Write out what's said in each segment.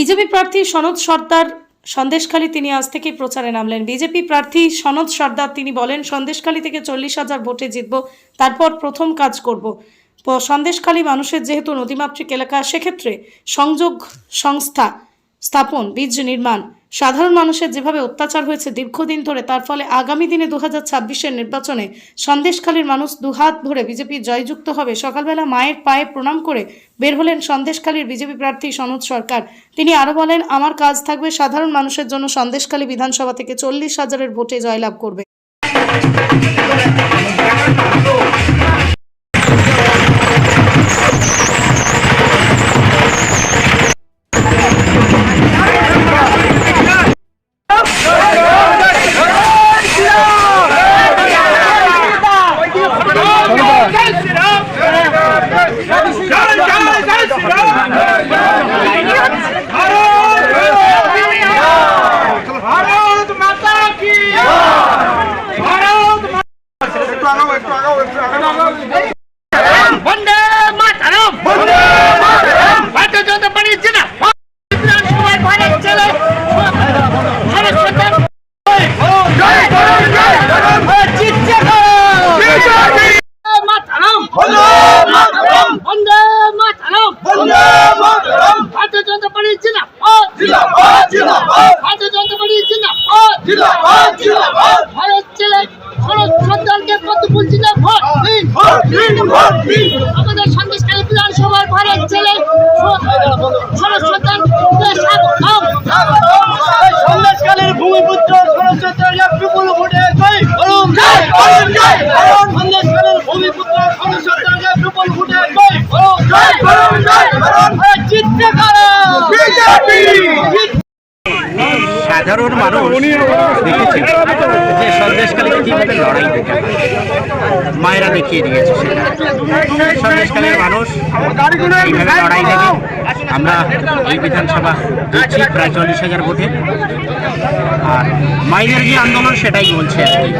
BJP প্রার্থী সনদ সর্দার সন্দেশখালী তিনি আজ থেকে প্রচারে নামলেন। বিজেপি প্রার্থী সনদ সর্দার তিনি বলেন, সন্দেশখালী থেকে 40,000 ভোটে জিতব, তারপর প্রথম কাজ করব। সন্দেশখালী মানুষের যেহেতু নদীমাতৃক এলাকা, সেক্ষেত্রে সংযোগ সংস্থা স্থাপন, বীজ নির্মাণ, সাধারণ মানুষের যেভাবে অত্যাচার হয়েছে দীর্ঘদিন ধরে, তার ফলে আগামী দিনে 2026-এর নির্বাচনে সন্দেশখালীর মানুষ দুহাত ভরে বিজেপি জয়যুক্ত হবে। সকালবেলা মায়ের পায়ে প্রণাম করে বের হলেন সন্দেশখালীর বিজেপি প্রার্থী সনদ সরকার। তিনি আরও বলেন, আমার কাজ থাকবে সাধারণ মানুষের জন্য। সন্দেশখালী বিধানসভা থেকে 40,000-এর ভোটে জয়লাভ করবে। বন্দে মাতরম, বন্দে মাতরম। ভারতীয় জনতা পার্টির জিন্দাবাদ। বিধানসভার ভারত ছেলে ভারত সরকার জয় করুন, জয় করুন, জিতছে বিজেপি। মাতরম, বন্দে মাতরম, বন্দে মাতরম, বন্দে মাতরম। ভারতীয় জনতা পার্টির জিন্দাবাদ, জিন্দাবাদ, জিন্দাবাদ। ভারতীয় জনতা পার্টির জিন্দাবাদ, জিন্দাবাদ, জিন্দাবাদ। ভারত ছেলে ভারত সরকারকে কত বলছি না, ভোট দিন, ভোট দিন, ভোট দিন। আমাদের সন্দেশখালী বিধানসভার ভারত ছেলে ভারত সরকারকে স্বাগতম। সন্দেশখালীর ভূমিপুত্র সরস্বতী বিপুল ভোটে জয় করুন, জয় করুন, জয় করুন। সন্দেশখালীর ভূমিপুত্র সরস্বতী বিপুল ভোটে জয় করুন, জয় করুন, জয় করুন। জিততে কারা বিজেপি। সাধারণ মানুষ দেখেছে যে সন্দেশখালীতে কীভাবে লড়াই দেখে মায়েরা দেখিয়ে দিয়েছে। সেটা সন্দেশখালীর মানুষ কীভাবে লড়াই দেখে আমরা এই বিধানসভা দিচ্ছি প্রায় 40,000 ভোটে। আর মায়েদের যে আন্দোলন সেটাই বলছে আর কি।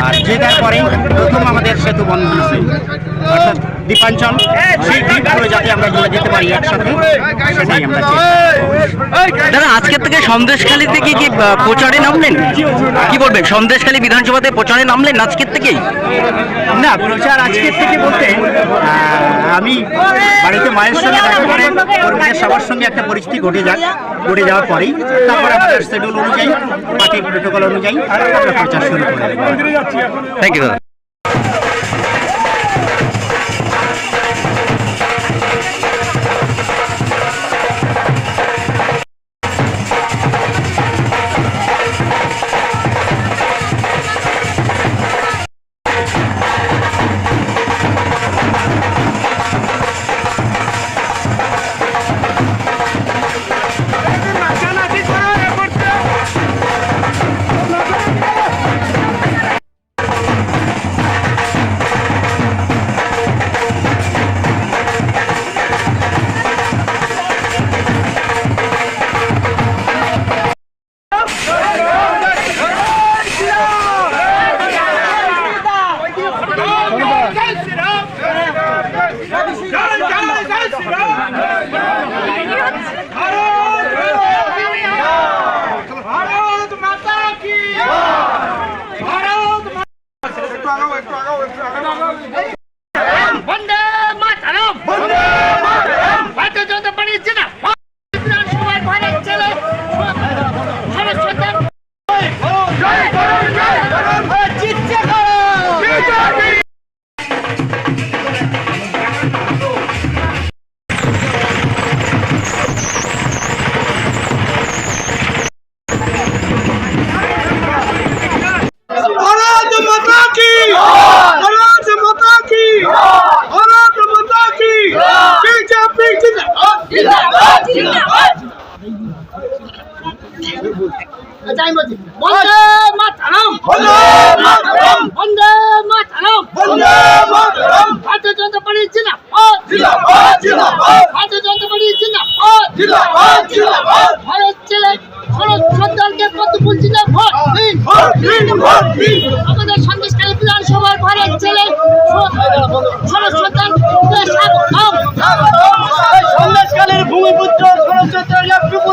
আর জেতার পরে প্রথম আমাদের সেতু বন্ধন আছে, অর্থাৎ দ্বীপাঞ্চল, সেই দ্বীপগুলো যাতে আমরা জুড়ে যেতে পারি একসাথে, সেটাই আমরা দাদা, আজকের থেকে সন্দেশখালীতে কি প্রচারে নামলেন? কি বলবেন, সন্দেশখালী বিধানসভাতে প্রচারে নামলেন আজকের থেকেই? না, প্রচার আজকের থেকে বলতে আমি বাড়িতে মায়ের সঙ্গে দেখা করে কর্মীদের সবার সঙ্গে একটা পরিস্থিতি ঘটে যাওয়ার পরেই তারপরে আমাদের শিডিউল অনুযায়ী, পার্টির প্রোটোকল অনুযায়ী আমরা প্রচার শুরু করে দেবো। থ্যাংক ইউ দাদা। বন্দে মাতরম, বন্দে মাতরম। ভারতীয় জনতা পার্টির জিন্দাবাদ। বিধানসভার ভারত ছেলে ভারত সরকার জয় করুন, জয় করুন, জিতছে বিজেপি। भारत माता की, भारत माता की, भारत माता की। बीजेपी जिंदाबाद, जिंदाबाद, जिंदाबाद। বন্দে মাতরম, বন্দে মাতরম, বন্দে মাতরম, বন্দে মাতরম। ভারতীয় জনতা পার্টির জিন্দাবাদ, জিন্দাবাদ, জিন্দাবাদ, ভারতীয় জনতা পার্টির জিন্দাবাদ, জিন্দাবাদ, জিন্দাবাদ। ভারত ছেলে ভারত সরকারকে কত বলছি না, ভোট দিন, ভোট দিন, ভোট দিন। আমাদের সন্দেশখালী বিধানসভার ভারত ছেলে ভারত সরকারকে স্বাগতম। সন্দেশখালীর ভূমিপুত্র সন্দেশ সত্যাগ্রহ বিপুল